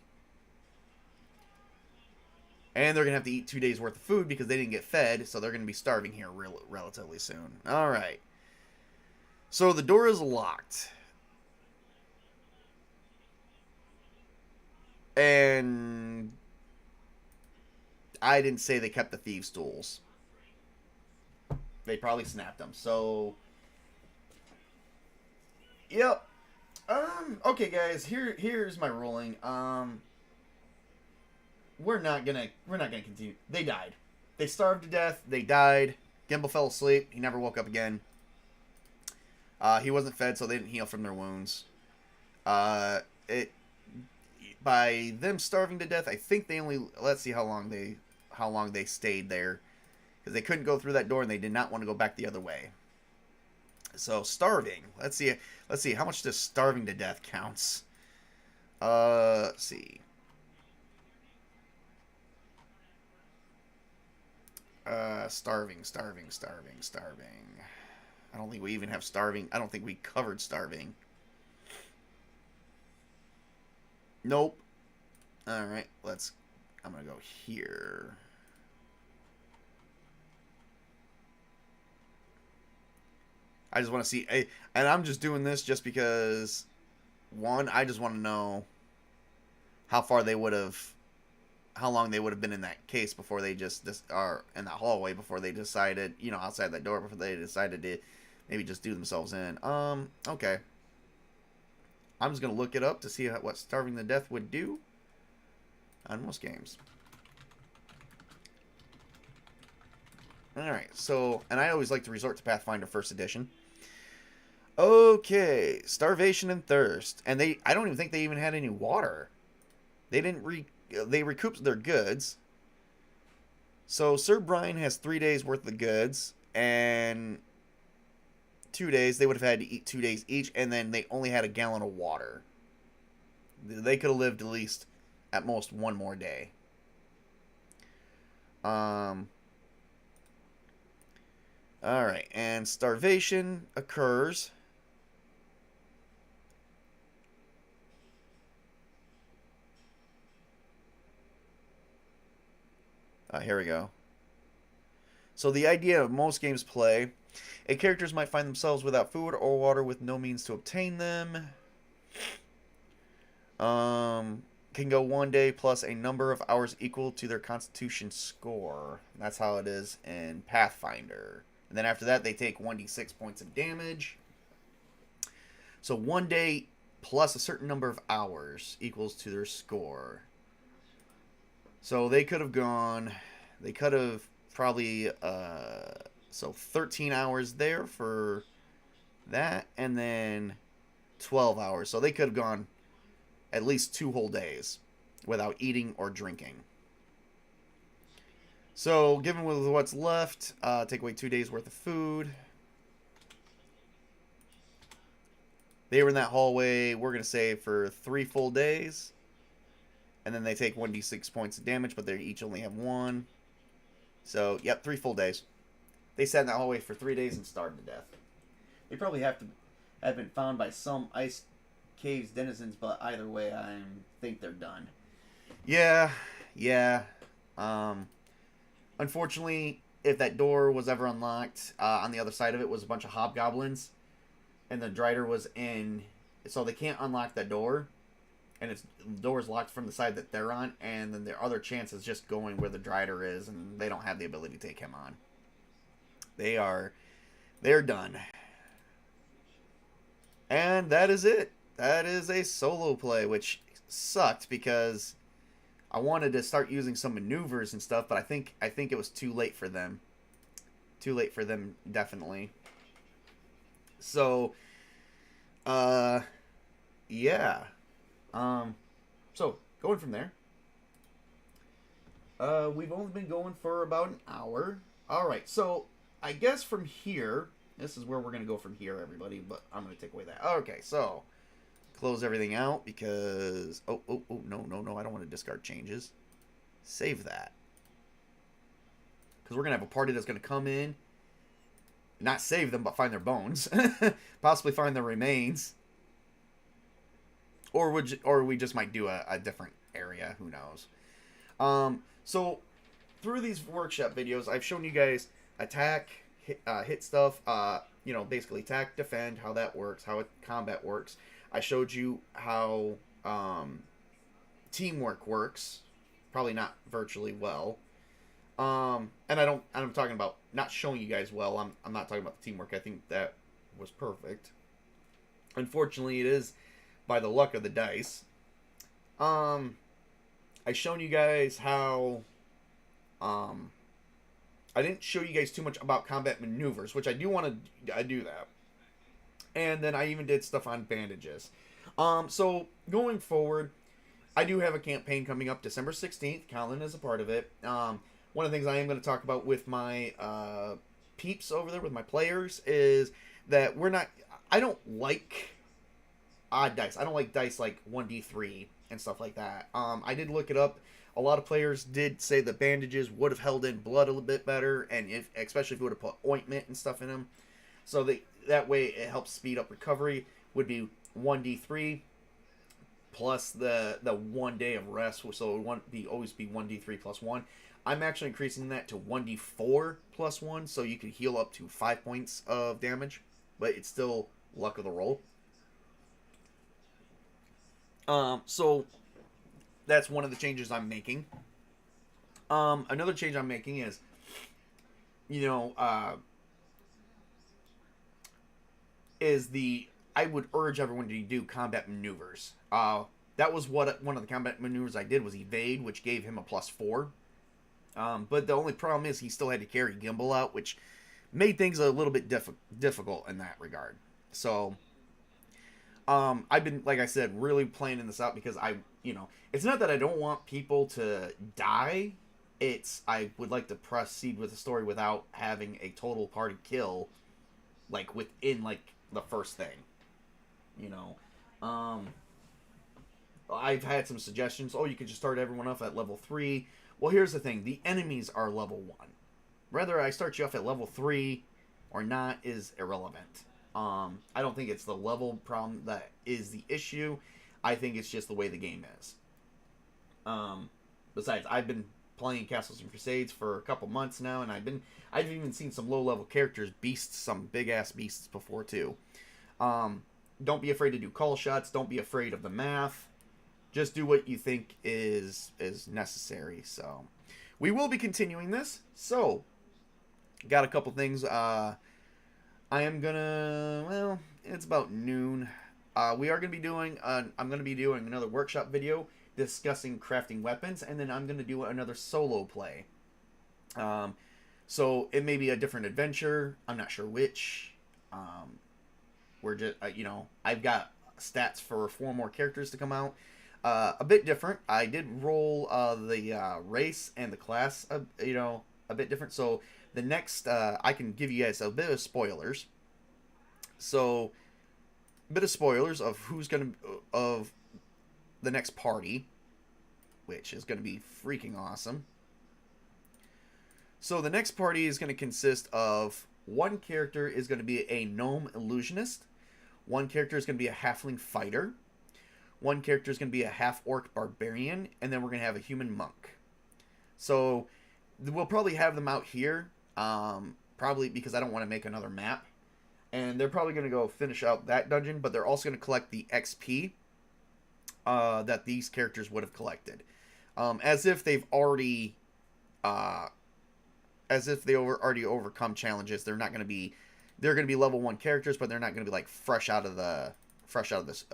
And they're gonna have to eat 2 days worth of food because they didn't get fed, so they're gonna be starving here relatively soon. Alright. So the door is locked. And I didn't say they kept the thieves' tools. They probably snapped them. So, yep. Okay, guys. Here's my ruling. We're not gonna continue. They died. They starved to death. They died. Gimble fell asleep. He never woke up again. He wasn't fed, so they didn't heal from their wounds. By them starving to death, I think they only... Let's see how long they stayed there. Because they couldn't go through that door, and they did not want to go back the other way. So, starving. Let's see. How much does starving to death counts? Let's see. Starving. I don't think we even have starving. I don't think we covered starving. Nope. Alright, I'm gonna go here. I just want to see, and I'm just doing this just because, one, I just want to know how long they would have been in that case before they or in that hallway before they decided, outside that door before they decided to maybe just do themselves in. Okay. I'm just going to look it up to see what starving to death would do on most games. Alright, so, and I always like to resort to Pathfinder First Edition. Okay, starvation and thirst. And I don't even think they even had any water. They they recouped their goods. So Sir Brian has 3 days worth of goods, and 2 days, they would have had to eat 2 days each, and then they only had a gallon of water. They could have lived at least, at most, one more day. Alright, and starvation occurs. Here we go. So the idea of most games play, characters might find themselves without food or water with no means to obtain them. Can go 1 day plus a number of hours equal to their constitution score. That's how it is in Pathfinder. And then after that, they take 1d6 points of damage. So 1 day plus a certain number of hours equals to their score. So they could have gone, they could have probably, so 13 hours there for that, and then 12 hours. So they could have gone at least 2 whole days without eating or drinking. So, given with what's left, take away 2 days worth of food. They were in that hallway, we're going to say, for 3 full days. And then they take 1d6 points of damage, but they each only have 1. So, yep, 3 full days. They sat in that hallway for 3 days and starved to death. They probably have been found by some ice caves denizens, but either way, I think they're done. Yeah. Unfortunately, if that door was ever unlocked, on the other side of it was a bunch of hobgoblins, and the Drider was in, so they can't unlock that door, and the door is locked from the side that they're on, and then their other chance is just going where the Drider is, and they don't have the ability to take him on. They're done. And that is it. That is a solo play, which sucked because I wanted to start using some maneuvers and stuff, but I think it was too late for them. Too late for them, definitely. So, yeah. So, going from there. We've only been going for about an hour. Alright, so, I guess from here, this is where we're going to go from here, everybody, but I'm going to take away that. Okay, so, close everything out because, no, I don't want to discard changes. Save that. Because we're going to have a party that's going to come in, not save them, but find their bones. Possibly find their remains. Or we just might do a different area, who knows. So, through these workshop videos, I've shown you guys attack, hit stuff, basically attack, defend, how that works, how combat works. I showed you how teamwork works, probably not virtually well. And I'm talking about not showing you guys well. I'm not talking about the teamwork. I think that was perfect. Unfortunately, it is by the luck of the dice. I've shown you guys how I didn't show you guys too much about combat maneuvers, which I do want to do that. And then I even did stuff on bandages. So going forward, I do have a campaign coming up December 16th. Colin is a part of it. One of the things I am going to talk about with my peeps over there, with my players, is that I don't like odd dice. I don't like dice like 1d3 and stuff like that. I did look it up. A lot of players did say the bandages would have held in blood a little bit better, and especially if you would have put ointment and stuff in them. So that way it helps speed up recovery. Would be 1d3 plus the 1 day of rest, so it would always be 1d3 plus 1. I'm actually increasing that to 1d4 plus 1, so you can heal up to 5 points of damage, but it's still luck of the roll. So that's one of the changes I'm making. Another change I'm making is, I would urge everyone to do combat maneuvers. That was one of the combat maneuvers I did was evade, which gave him a +4. But the only problem is he still had to carry Gimble out, which made things a little bit difficult in that regard. So, I've been, like I said, really planning this out because it's not that I don't want people to die. I would like to proceed with the story without having a total party kill like within like the first thing, you know. I've had some suggestions. Oh, you could just start everyone off at level 3. Well, here's the thing: the enemies are level 1. Whether I start you off at level 3 or not is irrelevant. I don't think it's the level problem that is the issue. I think it's just the way the game is. Besides, I've been playing Castles and Crusades for a couple months now, and I've even seen some low level characters beasts, some big ass beasts before too. Don't be afraid to do call shots. Don't be afraid of the math. Just do what you think is necessary. So, we will be continuing this. So, got a couple things. I am gonna. Well, it's about noon. We are gonna be doing. I'm gonna be doing another workshop video discussing crafting weapons, and then I'm gonna do another solo play. So it may be a different adventure. I'm not sure which. We're just, I've got stats for 4 more characters to come out. A bit different. I did roll the race and the class, a bit different. So the next, I can give you guys a bit of spoilers. So, a bit of spoilers of of the next party, which is going to be freaking awesome. So the next party is going to consist of one character is going to be a gnome illusionist, one character is going to be a halfling fighter, one character is going to be a half-orc barbarian, and then we're going to have a human monk. So we'll probably have them out here, probably because I don't want to make another map. And they're probably going to go finish out that dungeon, but they're also going to collect the XP that these characters would have collected. As if they've already... as if they already overcome challenges. They're going to be level 1 characters, but they're not going to be like fresh out of this,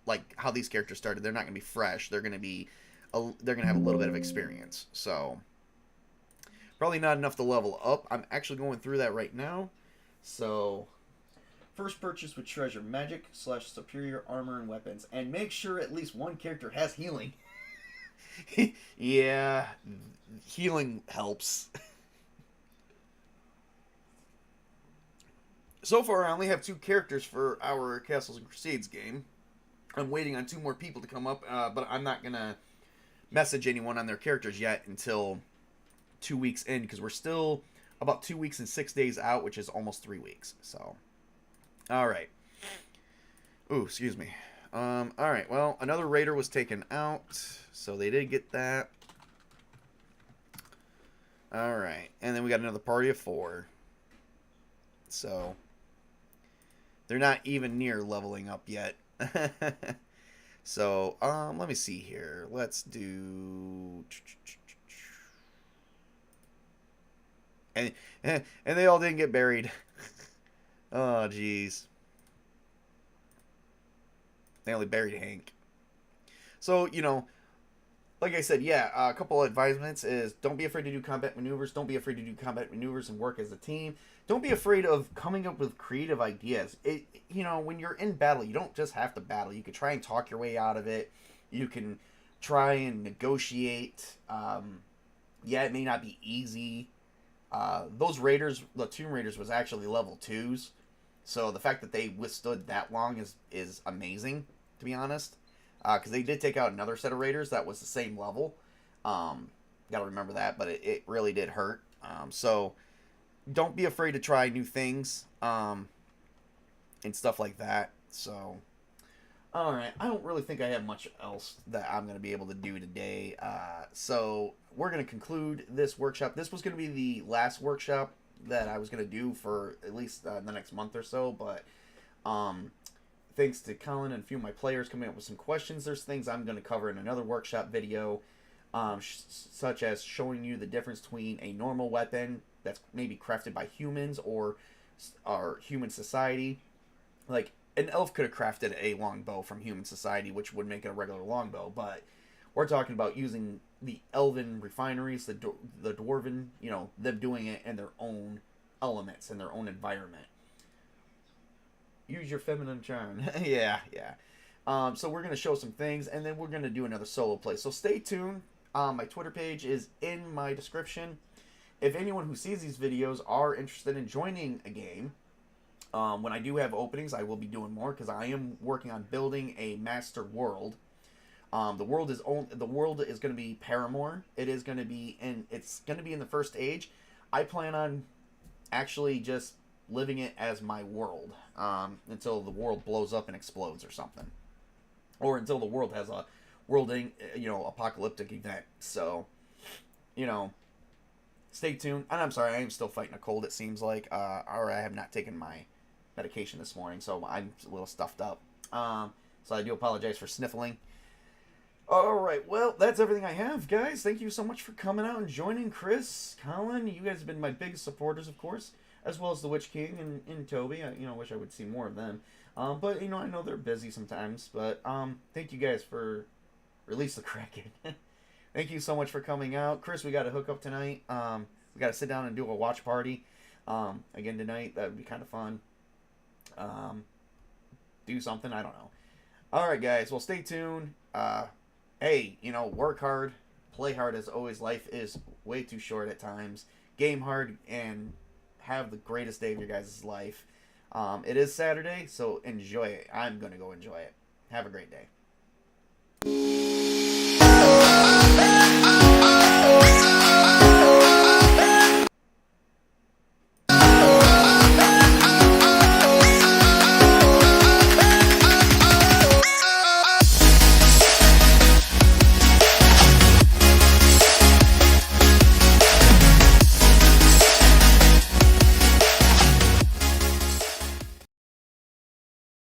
like how these characters started. They're not going to be fresh. They're going to have a little bit of experience. So probably not enough to level up. I'm actually going through that right now. So first purchase with treasure, magic / superior armor and weapons, and make sure at least one character has healing. Yeah, healing helps. So far, I only have 2 characters for our Castles and Crusades game. I'm waiting on 2 more people to come up, but I'm not going to message anyone on their characters yet until 2 weeks in, because we're still about 2 weeks and 6 days out, which is almost 3 weeks. So, all right. Ooh, excuse me. All right, well, another raider was taken out, so they did get that. All right, and then we got another party of 4. So, they're not even near leveling up yet. So, let me see here. Let's do... And they all didn't get buried. Oh, jeez. They only buried Hank. So, like I said, yeah, a couple of advisements is don't be afraid to do combat maneuvers. Don't be afraid to do combat maneuvers and work as a team. Don't be afraid of coming up with creative ideas. When you're in battle, you don't just have to battle. You can try and talk your way out of it. You can try and negotiate. Yeah, it may not be easy. Those raiders, the Tomb Raiders, was actually level 2s. So the fact that they withstood that long is amazing, to be honest. Because they did take out another set of raiders that was the same level. Got to remember that, but it really did hurt. So don't be afraid to try new things and stuff like that. So, all right. I don't really think I have much else that I'm going to be able to do today. So we're going to conclude this workshop. This was going to be the last workshop that I was going to do for at least the next month or so. But thanks to Colin and a few of my players coming up with some questions, there's things I'm going to cover in another workshop video, such as showing you the difference between a normal weapon that's maybe crafted by humans or human society. Like, an elf could have crafted a longbow from human society, which would make it a regular longbow, but we're talking about using the elven refineries, the dwarven, them doing it in their own elements, in their own environment. Use your feminine charm. Yeah. So we're going to show some things, and then we're going to do another solo play. So stay tuned. My Twitter page is in my description. if anyone who sees these videos are interested in joining a game, when I do have openings, I will be doing more because I am working on building a master world. The world is going to be Paramore. It's going to be in the first age. I plan on actually just living it as my world until the world blows up and explodes or something, or until the world has a apocalyptic event. So, stay tuned. And I'm sorry, I am still fighting a cold. It seems like, or I have not taken my medication this morning, so I'm a little stuffed up. So I do apologize for sniffling. Alright, well, that's everything I have, guys. Thank you so much for coming out and joining. Chris, Colin, you guys have been my biggest supporters, of course, as well as the Witch King and Toby. I wish I would see more of them. But, I know they're busy sometimes. But, thank you guys for Release the Kraken. Thank you so much for coming out. Chris, we got to hook up tonight. We got to sit down and do a watch party again tonight. That would be kind of fun. Do something, I don't know. Alright, guys, well, stay tuned. Hey, work hard, play hard as always. Life is way too short at times. Game hard and have the greatest day of your guys' life. It is Saturday, so enjoy it. I'm going to go enjoy it. Have a great day.